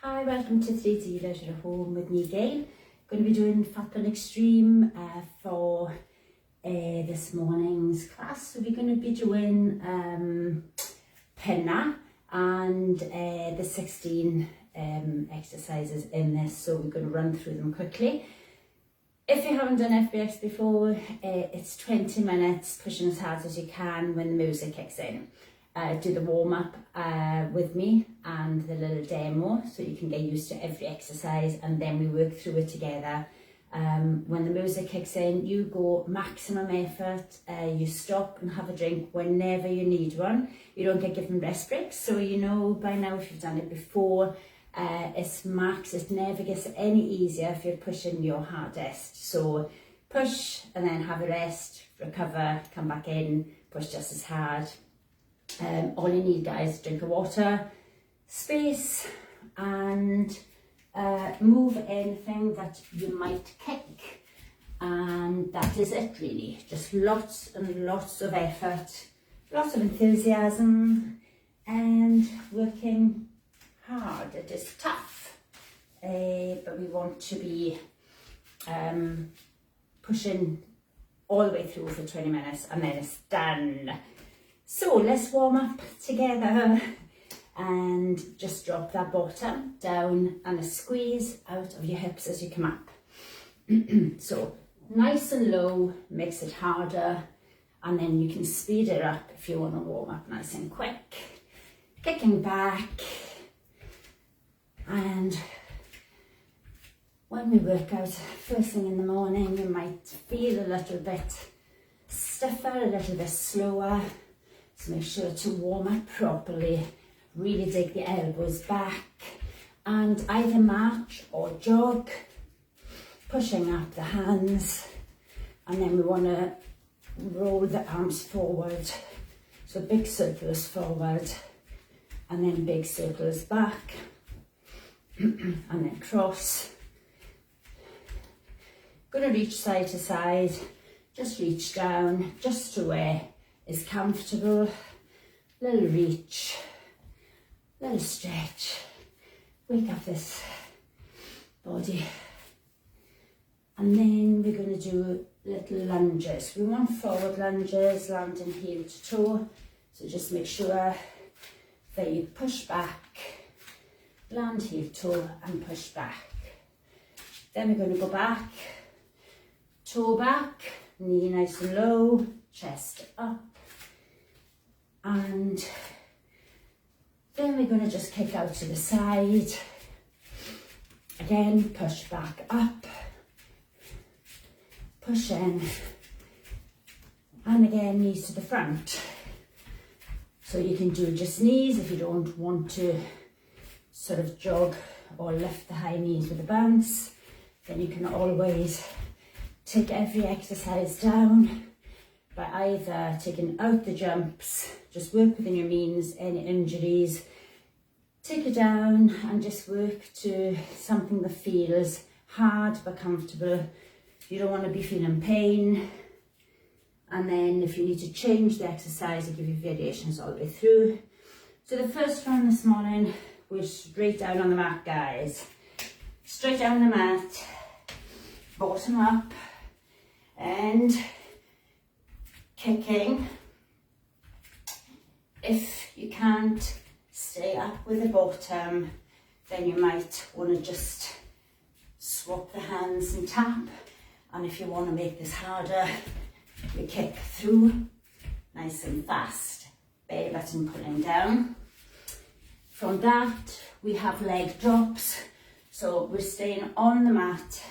Hi, welcome to today's Leisure at Home with me, Gail. Going to be doing Fat Burn Extreme for this morning's class. So we're going to be doing pinna and the 16 exercises in this. So we're going to run through them quickly. If you haven't done FBX before, it's 20 minutes pushing as hard as you can when the music kicks in. Do the warm-up with me and the little demo so you can get used to every exercise, and then we work through it together. When the music kicks in, you go maximum effort, you stop and have a drink whenever you need one. You don't get given rest breaks, so you know by now if you've done it before, it's max. It never gets any easier if you're pushing your hardest. So push and then have a rest, recover, come back in, push just as hard. All you need, guys, drink of water, space, and move anything that you might kick, and that is it really. Just lots and lots of effort, lots of enthusiasm, and working hard. It is tough, but we want to be pushing all the way through for 20 minutes, and then it's done. So let's warm up together and just drop that bottom down and a squeeze out of your hips as you come up. So nice and low makes it harder, and then you can speed it up if you want to warm up nice and quick. Kicking back, and when we work out first thing in the morning, you might feel a little bit stiffer, a little bit slower. So make sure to warm up properly, really dig the elbows back, and either march or jog, pushing up the hands, and then we want to roll the arms forward. So big circles forward, and then big circles back, and then cross. Going to reach side to side, just reach down, just to where is comfortable, little reach, little stretch, wake up this body, and then we're going to do little lunges. We want forward lunges, landing heel to toe, so just make sure that you push back, land heel toe and push back. Then we're going to go back, toe back, knee nice and low, chest up, and then we're going to just kick out to the side. Again, push back up, push in, and again knees to the front. So you can do just knees if you don't want to sort of jog or lift the high knees with a bounce. Then you can always take every exercise down by either taking out the jumps, just work within your means, any injuries, take it down and just work to something that feels hard but comfortable. You don't want to be feeling pain. And then if you need to change the exercise, I'll give you variations all the way through. So the first one this morning, we're straight down on the mat, guys. Straight down the mat, bottom up, and kicking. If you can't stay up with the bottom, then you might want to just swap the hands and tap. And if you want to make this harder, you kick through nice and fast, belly button pulling down. From that, we have leg drops. So we're staying on the mat,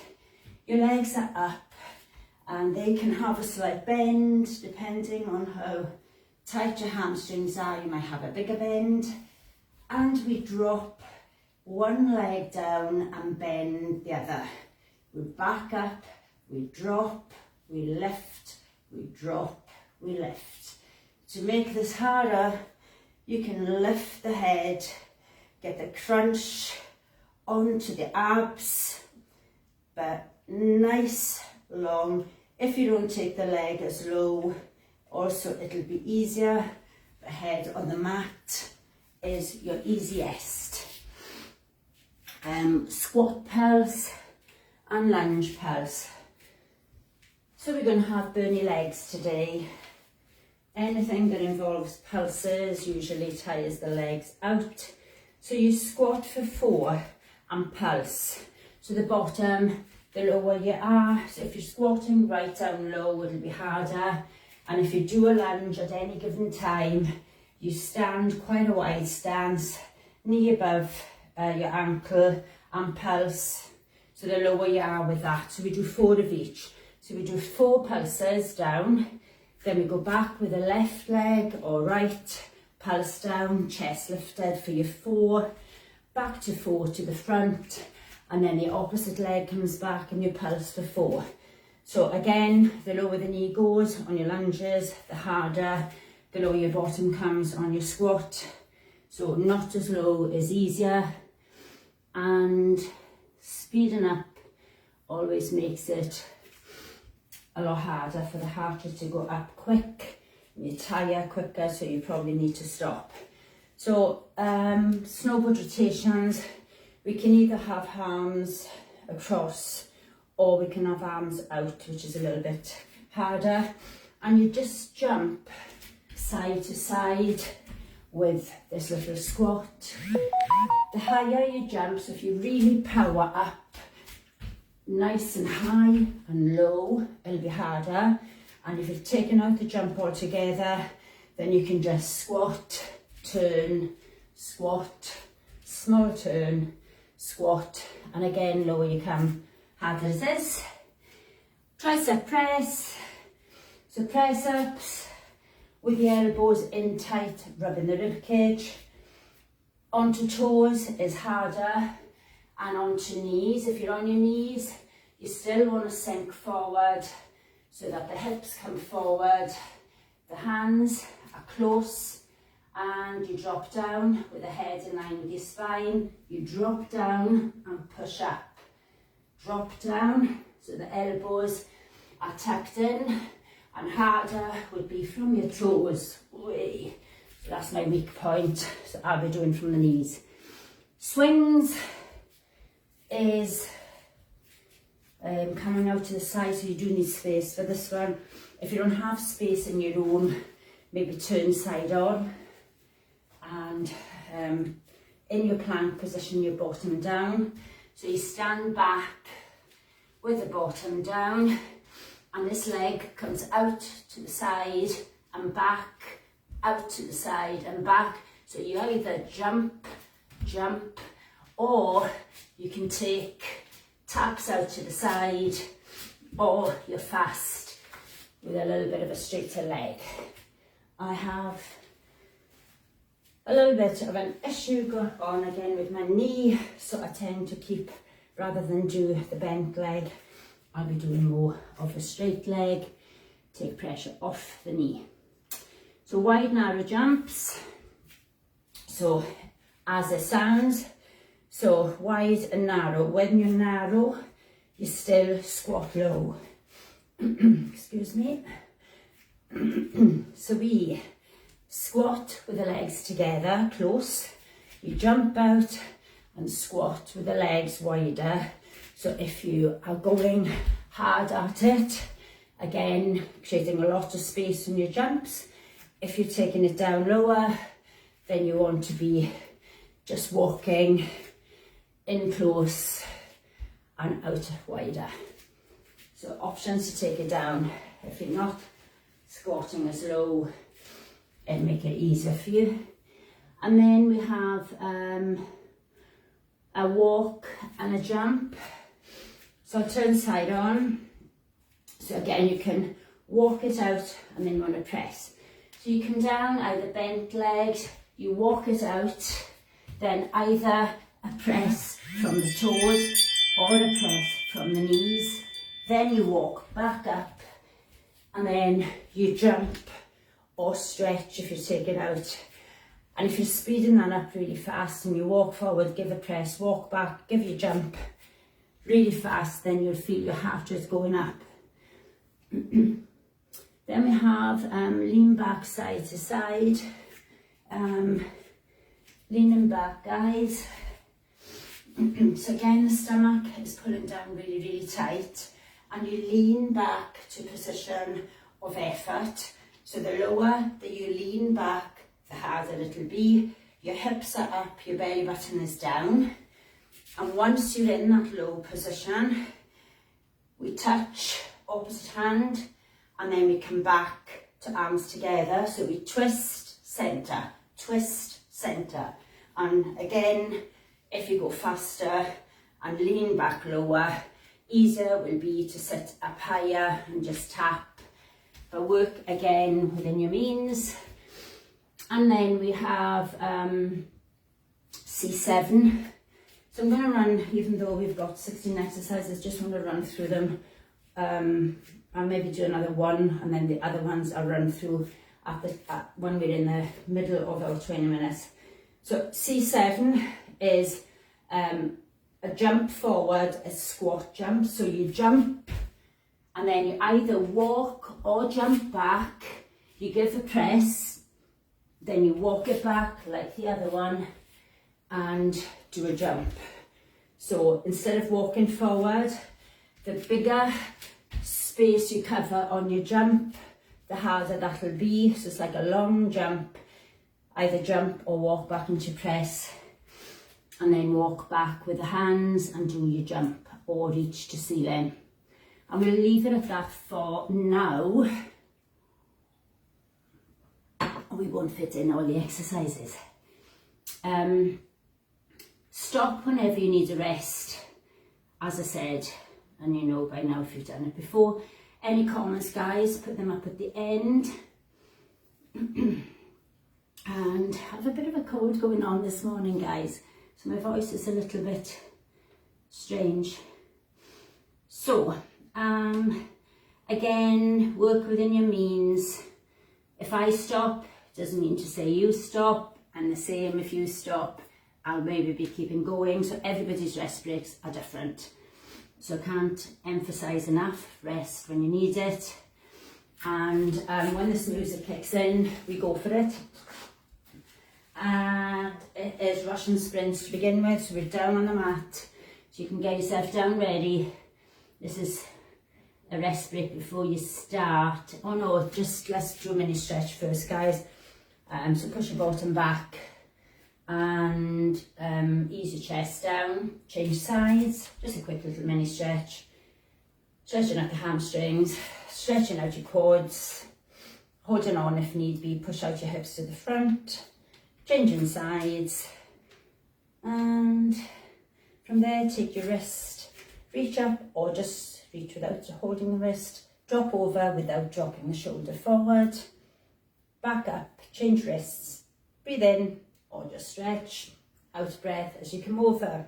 your legs are up, and they can have a slight bend depending on how tight your hamstrings are. You might have a bigger bend, and we drop one leg down and bend the other. We back up, we drop, we lift, we drop, we lift. To make this harder, you can lift the head, get the crunch onto the abs, but nice long. If you don't take the leg as low, also it'll be easier. The head on the mat is your easiest. squat pulse and lunge pulse. So we're going to have bunny legs today. Anything that involves pulses usually tires the legs out. So you squat for 4 and pulse. So the bottom, the lower you are. So if you're squatting right down low, it'll be harder. And if you do a lunge at any given time, you stand quite a wide stance, knee above your ankle and pulse. So the lower you are with that. So we do 4 of each. So we do 4 pulses down. Then we go back with the left leg or right, pulse down, chest lifted for your 4, back to 4 to the front, and then the opposite leg comes back and you pulse for 4. So again, the lower the knee goes on your lunges, the harder, the lower your bottom comes on your squat. So not as low is easier, and speeding up always makes it a lot harder for the heart rate to go up quick. You tire quicker, so you probably need to stop. So snowboard rotations, we can either have arms across or we can have arms out, which is a little bit harder. And you just jump side to side with this little squat. The higher you jump, so if you really power up, nice and high and low, it'll be harder. And if you've taken out the jump altogether, then you can just squat, turn, squat, small turn, squat, and again lower you come. Harder as this. Tricep press. So press ups with the elbows in tight, rubbing the rib cage. Onto toes is harder, and onto knees. If you're on your knees, you still want to sink forward so that the hips come forward, the hands are close, and you drop down with the head in line with your spine. You drop down and push up. Drop down so the elbows are tucked in, and harder would be from your toes. Way. So that's my weak point, so I'll be doing from the knees. Swings is coming out to the side, so you do need space for this one. If you don't have space in your own, maybe turn side on, and in your plank position your bottom down. So you stand back with the bottom down, and this leg comes out to the side and back, out to the side and back. So you either jump, or you can take taps out to the side, or you're fast with a little bit of a straighter leg. I have a little bit of an issue going on again with my knee, so I tend to keep, rather than do the bent leg, I'll be doing more of a straight leg, take pressure off the knee. So wide narrow jumps, so as it sounds, so wide and narrow. When you're narrow, you still squat low. Excuse me. So we squat with the legs together, close. You jump out and squat with the legs wider. So if you are going hard at it, again, creating a lot of space in your jumps. If you're taking it down lower, then you want to be just walking in close and out wider. So options to take it down. If you're not squatting as low, it'll make it easier for you. And then we have a walk and a jump. So I'll turn side on. So again, you can walk it out and then you want to press. So you come down, either bent legs, you walk it out, then either a press from the toes or a press from the knees. Then you walk back up, and then you jump or stretch if you take it out. And if you're speeding that up really fast and you walk forward, give a press, walk back, give your jump really fast, then you'll feel your heart rate going up. Then we have lean back side to side, leaning back, guys. So again, the stomach is pulling down really, really tight, and you lean back to position of effort. So the lower that you lean back, the harder it'll be. Your hips are up, your belly button is down. And once you're in that low position, we touch opposite hand, and then we come back to arms together. So we twist, centre, and again, if you go faster and lean back lower, easier will be to sit up higher and just tap, but work again within your means. And then we have C7. So I'm going to run, even though we've got 16 exercises, just want to run through them. I'll maybe do another one, and then the other ones I'll run through when we're in the middle of our 20 minutes. So C7 is a jump forward, a squat jump. So you jump, and then you either walk or jump back. You give a press, then you walk it back like the other one, and do a jump. So instead of walking forward, the bigger space you cover on your jump, the harder that'll be. So it's like a long jump, either jump or walk back into press, and then walk back with the hands and do your jump or reach to ceiling. And we'll leave it at that for now. We won't fit in all the exercises. Stop whenever you need a rest, as I said, and you know by now if you've done it before. Any comments, guys, put them up at the end. And I have a bit of a cold going on this morning, guys, so my voice is a little bit strange. So, again, work within your means. If I stop, doesn't mean to say you stop, and the same if you stop, I'll maybe be keeping going. So everybody's rest breaks are different. So I can't emphasize enough, rest when you need it. And when this music kicks in, we go for it. And it is Russian sprints to begin with. So we're down on the mat. So you can get yourself down ready. This is a rest break before you start. Oh no, just let's do a mini stretch first, guys. So push your bottom back and ease your chest down, change sides, just a quick little mini stretch. Stretching out the hamstrings, stretching out your quads, holding on if need be, push out your hips to the front, changing sides, and from there take your wrist, reach up or just reach without holding the wrist, drop over without dropping the shoulder forward, back up, change wrists, breathe in or just stretch, out breath as you come over.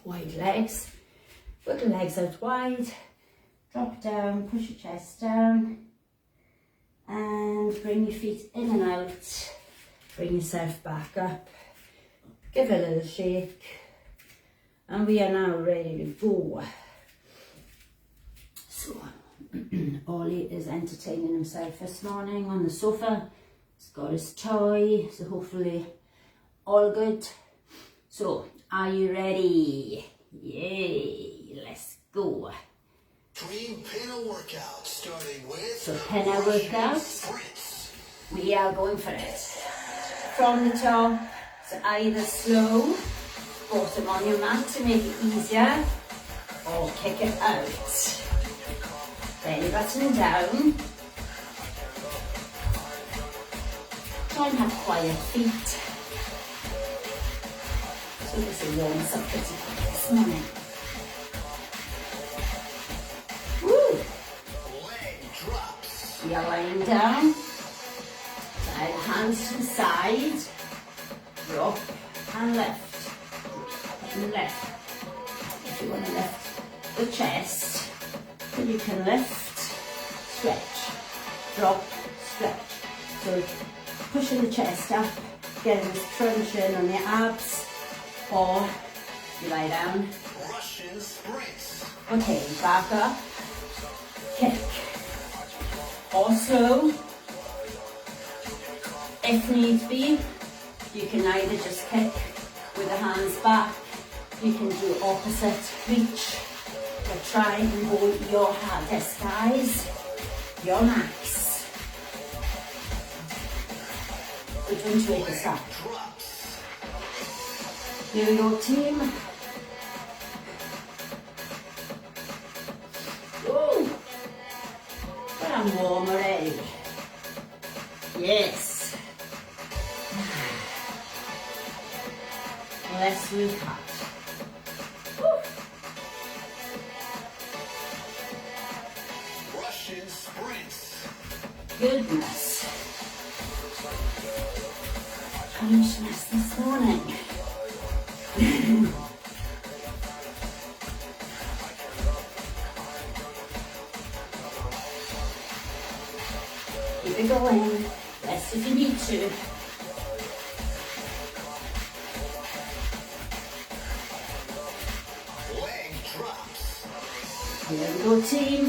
Wide legs, put the legs out wide, drop down, push your chest down, and bring your feet in and out, bring yourself back up, give it a little shake, and we are now ready to go. So, Ollie is entertaining himself this morning on the sofa. He's got his toy, so hopefully all good. So, are you ready? Yay, let's go. Dream pinna workout starting with So pinna workout, we are going for it. From the top, so either slow, bottom on your mat to make it easier, or kick it out. Belly button down. Try and have quiet feet. So this will warm us up pretty quick this morning. Woo! leg drops. We are lying down. Side hands to the side. Drop and left. And left. If you want to lift the chest, then you can lift, stretch, drop, stretch. So pushing the chest up, getting this crunching on the abs, or you lie down. Russian sprints. Okay, back up, kick, or slow. If need be, you can either just kick with the hands back You can do opposite reach, but try and go your hardest, guys. Your max. Good one to this up. Here we go, team. Woo! But I'm warm already. Yes. Let's recut. Russian sprints. Goodness. How much mess this morning? Keep it going. Rest if you need to. Leg drops. Here we go, team.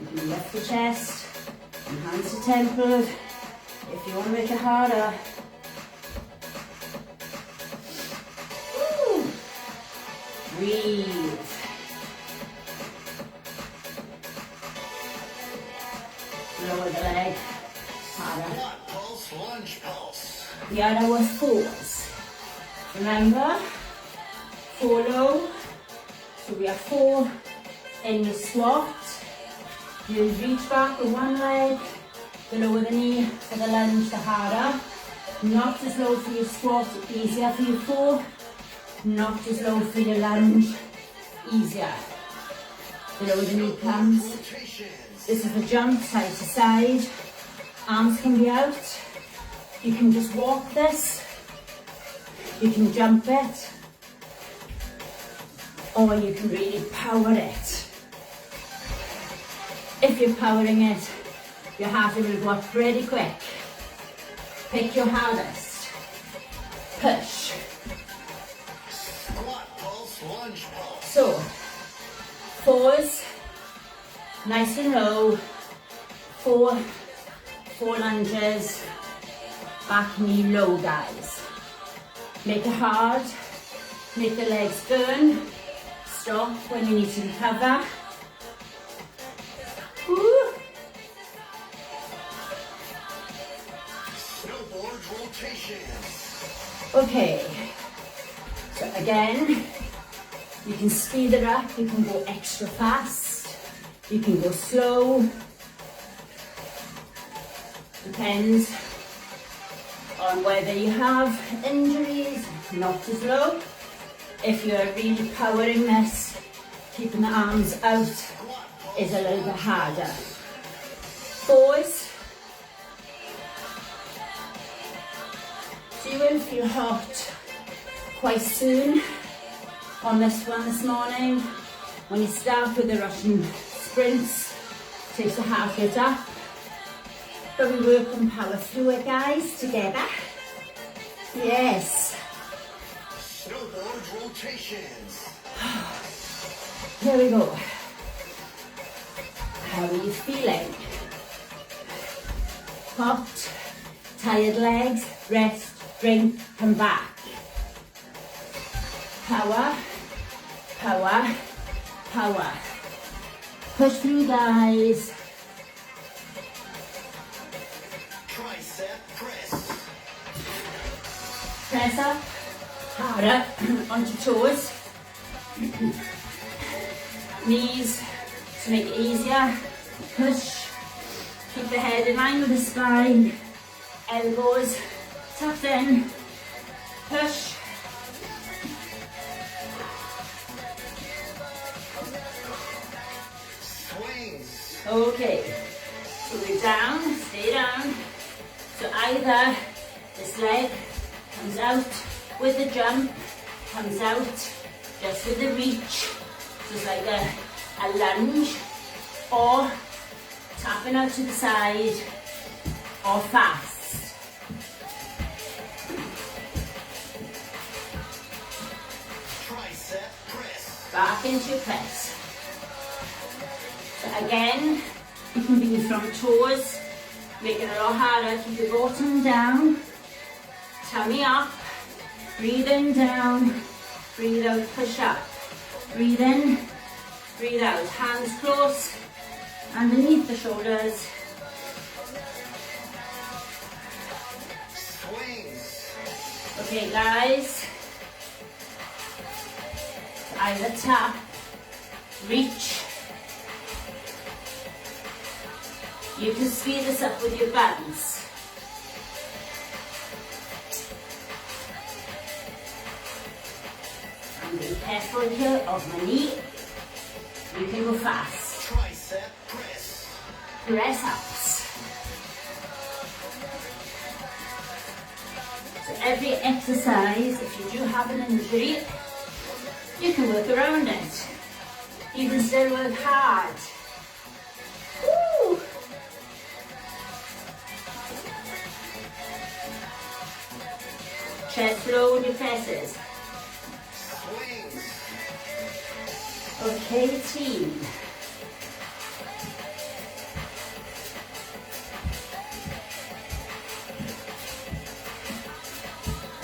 You can lift the chest and hands to temple if you want to make it harder. Woo. Breathe. Lower the leg. Harder. Squat pulse, lunge pulse. The other was fours. Remember, 4 low. So we have 4 in the squat. You reach back with one leg, the lower the knee for the lunge, the harder. Not as low for your squat, easier for your 4. Not as low for your lunge, easier. The lower the knee comes. Rotations. This is a jump side to side. Arms can be out. You can just walk this. You can jump it. Or you can really power it. If you're powering it, your heart will go up pretty quick. Pick your hardest. Push. Squat pulse, lunge pulse. So, 4s, nice and low. 4 lunges, back knee low, guys. Make it hard. Make the legs burn. Stop when you need to recover. Woo. Snowboard rotations. Okay, so again, you can speed it up, you can go extra fast, you can go slow, depends on whether you have injuries, not as low. If you're really powering this, keeping the arms out is a little bit harder. 4s. So you will feel hot quite soon on this one this morning. When you start with the Russian sprints, takes a half it up. But we work and power through it, guys, together. Yes. Snowboard rotations. Here we go. How are you feeling? Hot, tired legs, rest, drink, come back. Power, power, power. Push through, guys. Tricep press. Press up, harder, onto toes. Knees to make it easier. Push. Keep the head in line with the spine. Elbows tucked in. Push. Swings. Okay. So we're down, stay down. So either this leg comes out with the jump, comes out just with the reach. So it's like a lunge, or tapping out to the side, or fast. Tricep press. Back into your press. So again, you can be from toes, make it a lot harder. Keep your bottom down, tummy up, Breathe in, down. Breathe out, push up. Breathe in, breathe out. Hands close, underneath the shoulders. Swings. Okay, guys. Either tap, reach. You can speed this up with your buttons. I'm being careful here of my knee. You can go fast. Tricep press. Press ups. So every exercise, if you do have an injury, you can work around it. You can still work hard. Woo! Chest low in your presses. Swings. Okay, team.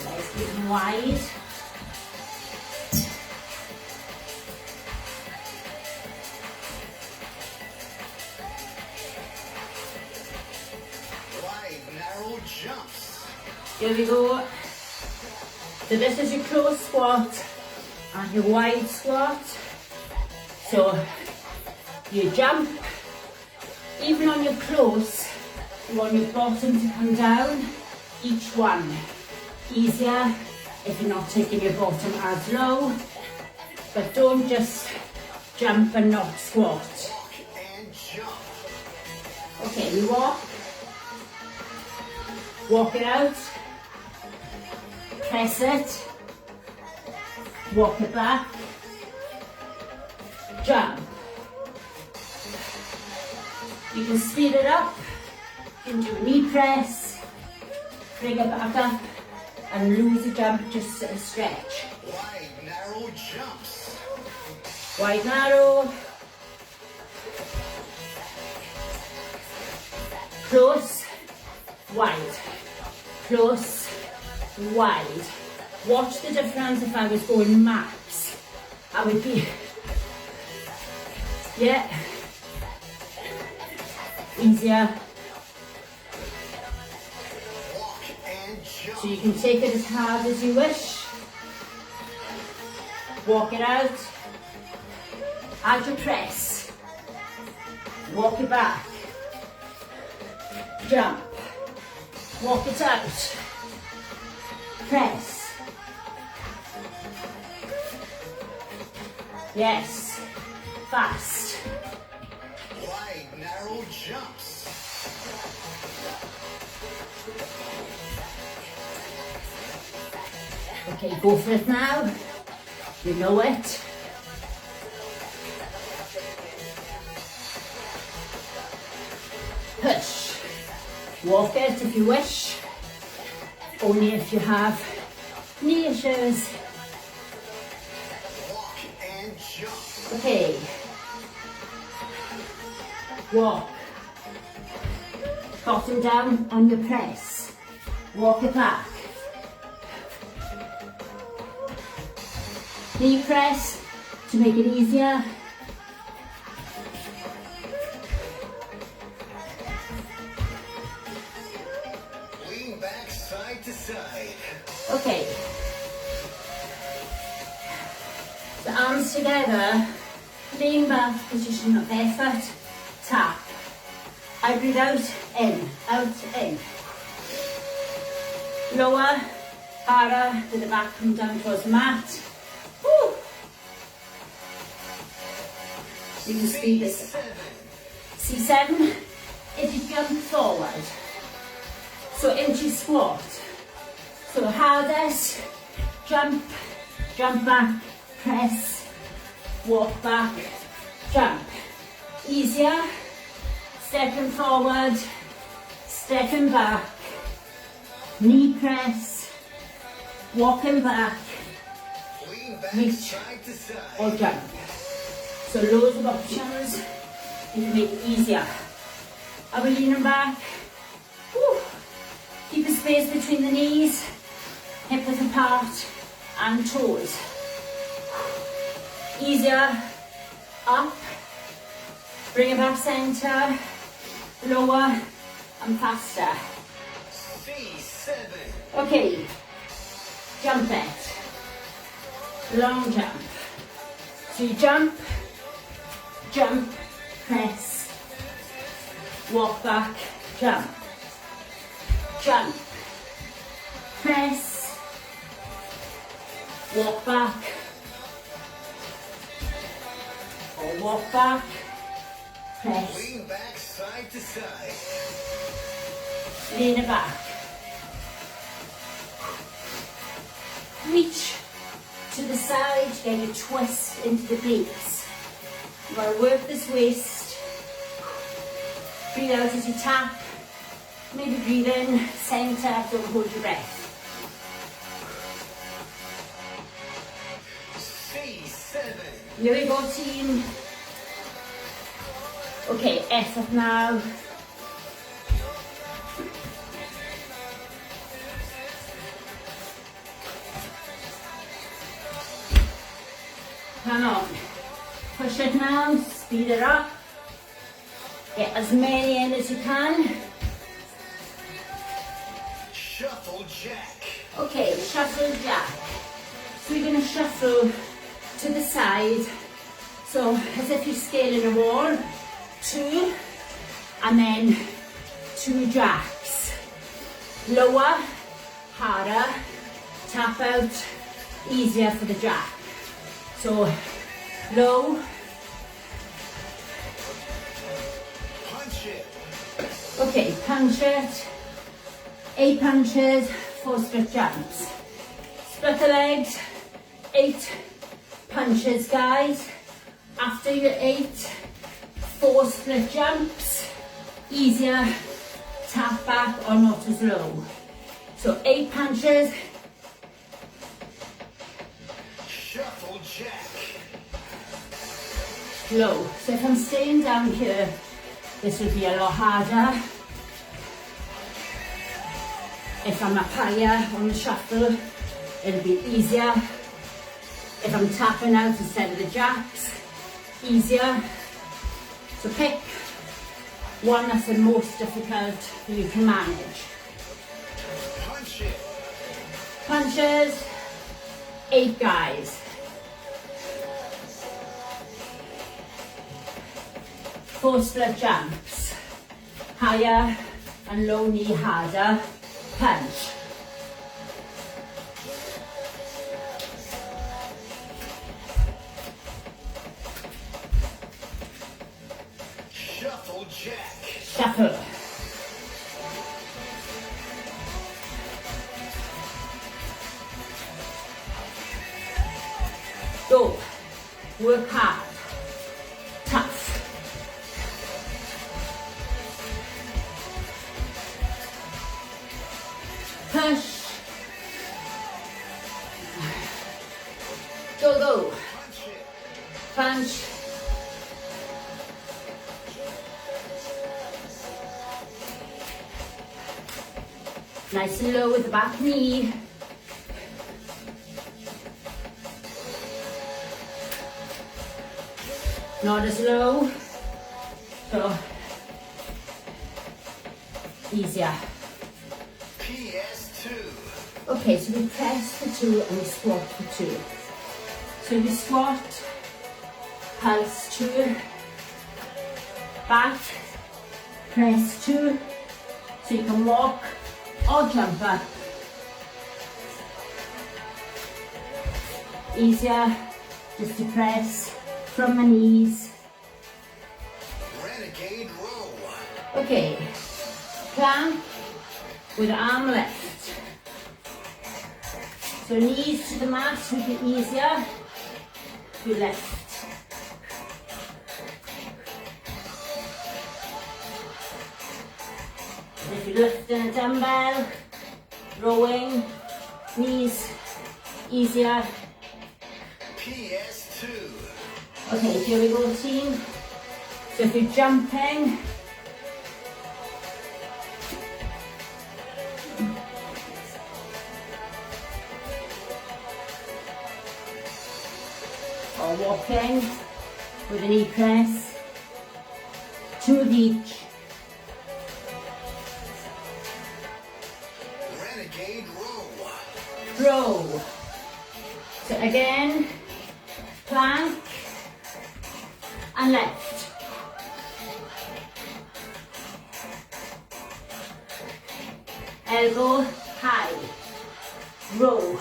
Legs getting wide. Wide, narrow jumps. Here we go. So this is your close squat and your wide squat. So you jump, even on your close, you want your bottom to come down, each one. Easier if you're not taking your bottom as low, but don't just jump and not squat. Walk and jump. Okay, we walk it out, press it, walk it back, jump. You can speed it up, you can do a knee press, bring it back up and lose a jump, just a stretch. Wide, narrow jumps. Wide, narrow, close, wide, close, wide. Watch the difference if I was going max. I would be, yeah, easier. Walk and jump. So you can take it as hard as you wish. Walk it out. Add your press. Walk it back. Jump. Walk it out. Press. Yes. Fast. Wide, narrow jumps. Okay, go for it now. You know it. Push. Walk it if you wish. Only if you have knee issues. Walk and jump. Okay. Walk. Bottom down on your press. Walk it back. Knee press to make it easier. Lean back side to side. Okay. The arms together. Lean back position of effort. Tap. I breathe out, in, in. Lower, harder, with the back come down towards the mat. Woo. You can speed this. C7, if you jump forward. So into squat. So hardest, jump, jump back, press, walk back, jump. Easier, stepping forward, stepping back, knee press, walking back, Lean back reach, side to side. or jump. So loads of options, you can make it easier. Are we leaning back? Woo. Keep a space between the knees. hip width apart and toes. Easier, up, bring it back center, lower and faster. C7. Okay, jump it, long jump. So you jump, jump, press, walk back, jump, jump, press, walk back, or walk back, press, Lean back side to side. lean it back, reach to the side, get a twist into the glutes. You want to work this waist, breathe out as you tap, maybe breathe in, center, don't hold your breath. C7. Here we go, team. Okay, effort now. Come on. Push it now, speed it up. Get as many in as you can. Shuffle jack. Okay, shuffle jack. So you're going to shuffle to the side. So as if you're scaling a wall. 2, and then 2 jacks. Lower, harder, tap out, easier for the jack. So low, Punch it. okay, punch it, 8 punches, 4 split jumps. Split the legs, 8 punches, guys. After your 8, 4 split jumps, easier, tap back or not as low. So 8 punches, Shuffle jack. low. So if I'm staying down here, this will be a lot harder. If I'm up higher on the shuffle, it'll be easier. If I'm tapping out instead of the jacks, easier. So pick one that's the most difficult that you can manage. Punch it. Punches, 8 guys. 4 split jumps. Higher and low knee harder. Punch. Shuffle jack. Shuffle. Go. Work hard. Tough. Push. Go, go. Punch it. Punch. Nice and low with the back knee. Not as low. So easier. PS2. Okay, so we press for 2 and we squat for 2. So we squat, pulse 2, back, press 2, so you can walk or jump up. Easier just to press from the knees. Renegade row. Okay, plank with arm left. So knees to the mat, make it easier. To left. If you're lifting a dumbbell, rowing, knees, easier. PS2. Okay, here we go, team. So if you're jumping, or walking with a knee press, 2 of each. Renegade row. Row. So again, plank and left. Elbow high. Row.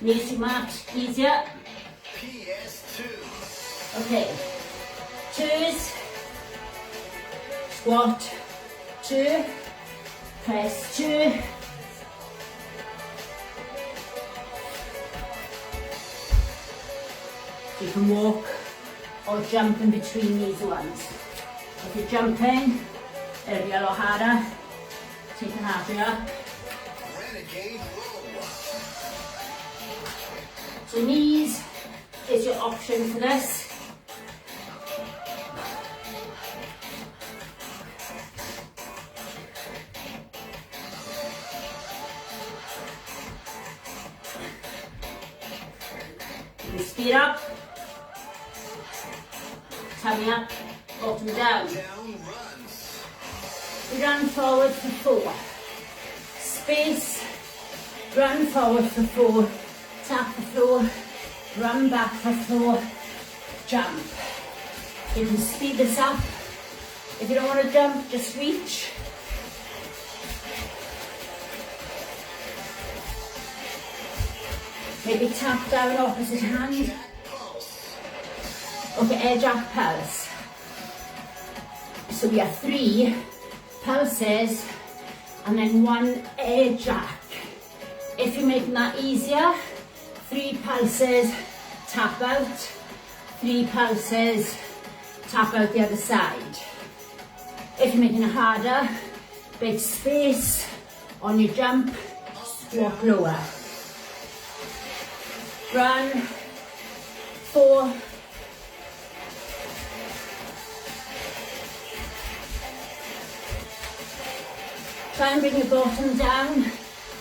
Makes you much easier. PS2. Okay. 2s. Squat. 2. Press 2. You can walk or jump in between these ones. If you're jumping, it'll be a lot harder. Take a halfway up. Renegade row. So knees is your option for this. You can speed up, tummy up, bottom down. Down runs. We run forward for 4. Space, run forward for 4. Tap the floor, run back for 4, jump. You can speed this up. If you don't want to jump, just reach. Maybe tap down opposite hand. Jack pulse. Okay, air jack pulse. So we have 3 pulses and then 1 air jack. If you're making that easier, 3 pulses, tap out, 3 pulses, tap out the other side. If you're making it harder, big space on your jump, squat lower. Run, 4, try and bring your bottom down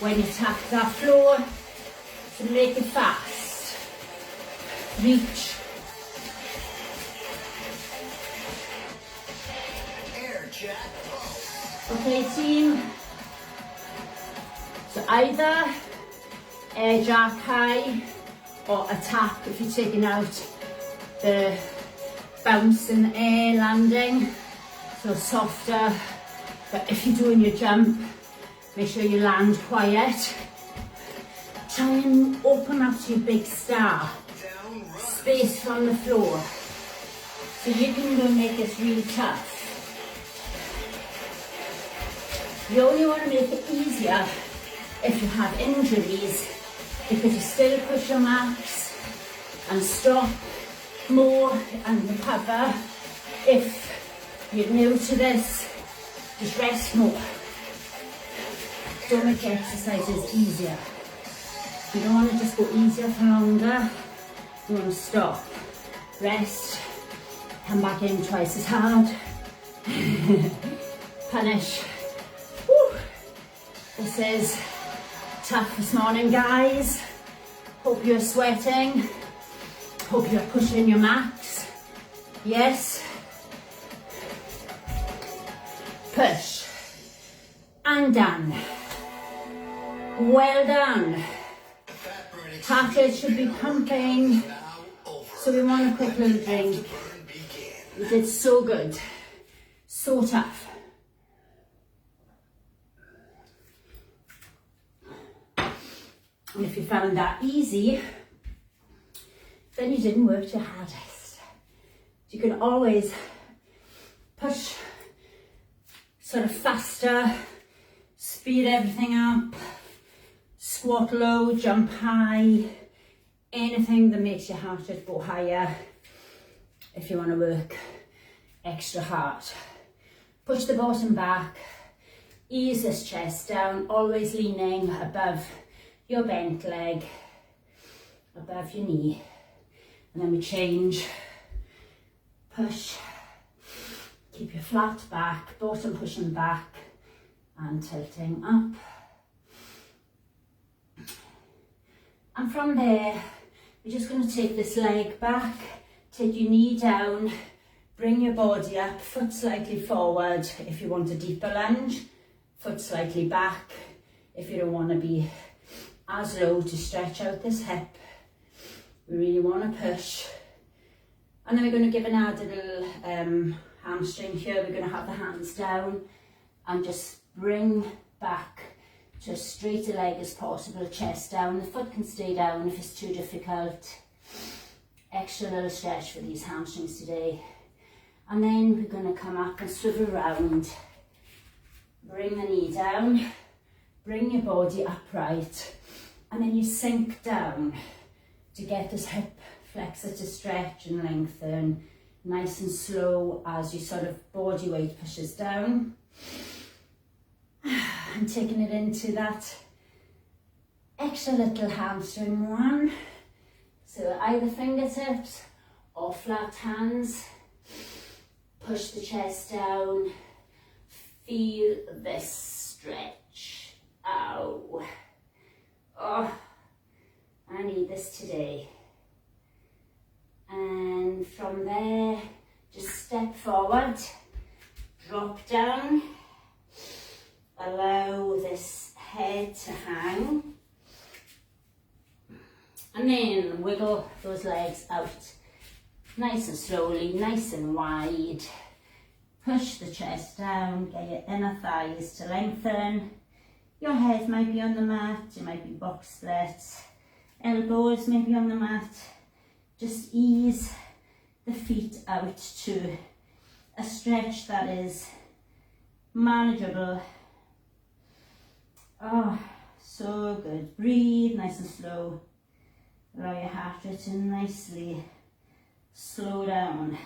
when you tap that floor, so make it fast. Reach. Air jack pulse. Okay, team. So either air jack high or a tap if you're taking out the bounce in the air landing, so softer. But if you're doing your jump, make sure you land quiet. Try and open up to your big star. Down runs. Space from the floor. So you can go and make this really tough. You only want to make it easier if you have injuries, because you still push your max and stop more and recover. If you're new to this, just rest more. Don't make the exercises easier. You don't want to just go easier for longer. You want to stop, rest, come back in twice as hard. Punish. Woo. This is tough this morning, guys. Hope you're sweating. Hope you're pushing your max. Yes. Push. And done. Well done. Fat burning Heart rate should be pumping. now over. So we want a quick little drink. Burn begin. You did so good. So tough. And if you found that easy, then you didn't work your hardest. You can always push sort of faster, speed everything up, squat low, jump high, anything that makes your heart rate go higher if you want to work extra hard. Push the bottom back, ease this chest down, always leaning above your bent leg, above your knee. And then we change, push, keep your flat back, bottom pushing back and tilting up And from there, we're just going to take this leg back, take your knee down, bring your body up, foot slightly forward if you want a deeper lunge, foot slightly back if you don't want to be as low to stretch out this hip. We really want to push. And then we're going to give an added little hamstring here. We're going to have the hands down and just bring back to as straight a leg as possible, chest down. The foot can stay down if it's too difficult. Extra little stretch for these hamstrings today. And then we're going to come up and swivel around. Bring the knee down, bring your body upright, and then you sink down to get this hip flexor to stretch and lengthen, nice and slow as your sort of body weight pushes down. And taking it into that extra little hamstring one. So either fingertips or flat hands. Push the chest down. Feel this stretch. Ow. Oh, I need this today. And from there, just step forward, drop down, allow this head to hang, and then wiggle those legs out nice and slowly, nice and wide. Push the chest down, get your inner thighs to lengthen. Your head might be on the mat, it might be box split, elbows may be on the mat. Just ease the feet out to a stretch that is manageable. Oh, so good. Breathe nice and slow. Allow your heart rate to nicely slow down.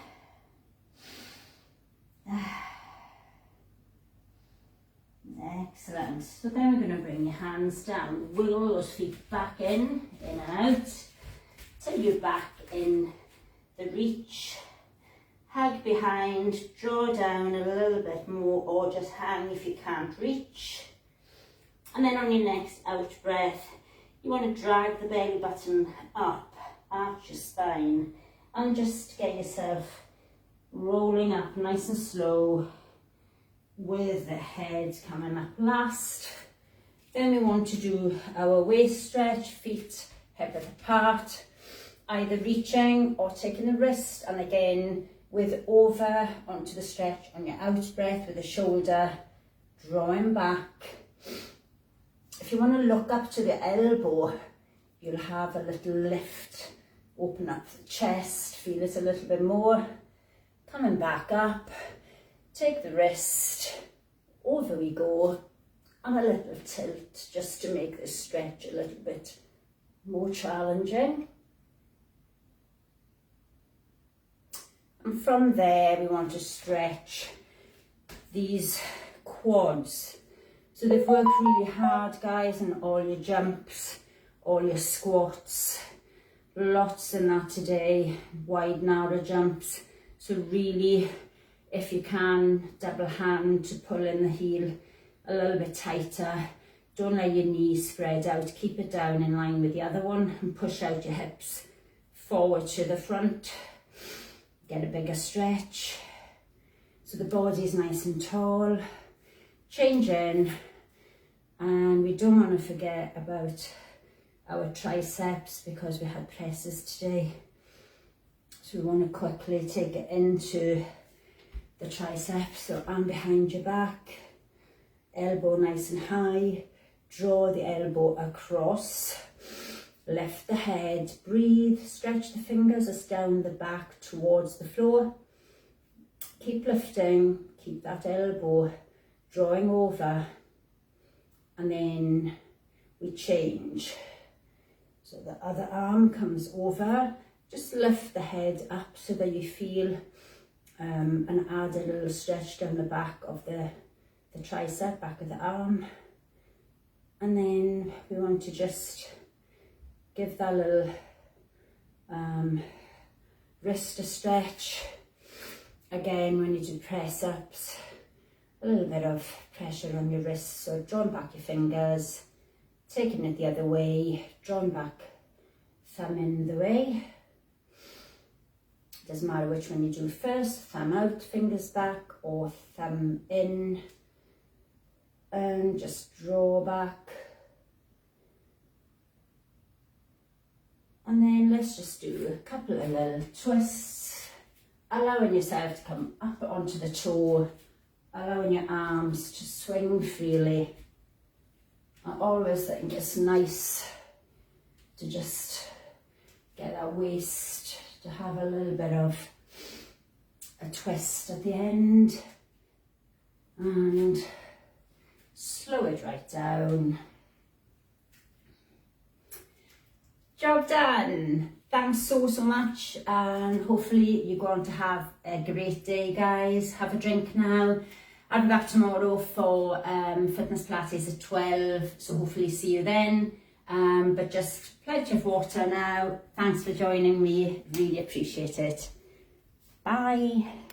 Excellent. So then we're going to bring your hands down. Wiggle those feet back in and out. Till you're back in the reach. Hug behind, draw down a little bit more, or just hang if you can't reach. And then on your next out breath, you want to drag the belly button up, arch your spine, and just get yourself rolling up nice and slow with the head coming up last. Then we want to do our waist stretch, feet hip width apart, either reaching or taking the wrist, and again with over onto the stretch on your out breath with the shoulder drawing back. If you want to look up to the elbow, you'll have a little lift. Open up the chest, feel it a little bit more. Coming back up, take the wrist, over we go, and a little tilt just to make this stretch a little bit more challenging. And from there, we want to stretch these quads. So they've worked really hard, guys, on all your jumps, all your squats, lots in that today, wide, narrow jumps. So really, if you can, double hand to pull in the heel a little bit tighter. Don't let your knees spread out. Keep it down in line with the other one and push out your hips forward to the front. Get a bigger stretch. So the body is nice and tall. Change in. And we don't want to forget about our triceps because we had presses today. So we want to quickly take it into the triceps, so arm behind your back, elbow nice and high, draw the elbow across, lift the head, breathe, stretch the fingers as down the back towards the floor. Keep lifting, keep that elbow drawing over, and then we change. So the other arm comes over. Just lift the head up so that you feel and add a little stretch down the back of the tricep, back of the arm. And then we want to just give that little wrist a stretch. Again, when you do press ups, a little bit of pressure on your wrists. So drawing back your fingers, taking it the other way, drawing back thumb in the way. Doesn't matter which one you do first, thumb out, fingers back, or thumb in, and just draw back. And then let's just do a couple of little twists, allowing yourself to come up onto the toe, allowing your arms to swing freely. I always think it's nice to just get that waist to have a little bit of a twist at the end, and slow it right down. Job done. Thanks so much, and hopefully you're going to have a great day, guys. Have a drink now. I'll be back tomorrow for fitness Pilates at 12, so hopefully see you then. But just plenty of water now. Thanks for joining me, really appreciate it. Bye.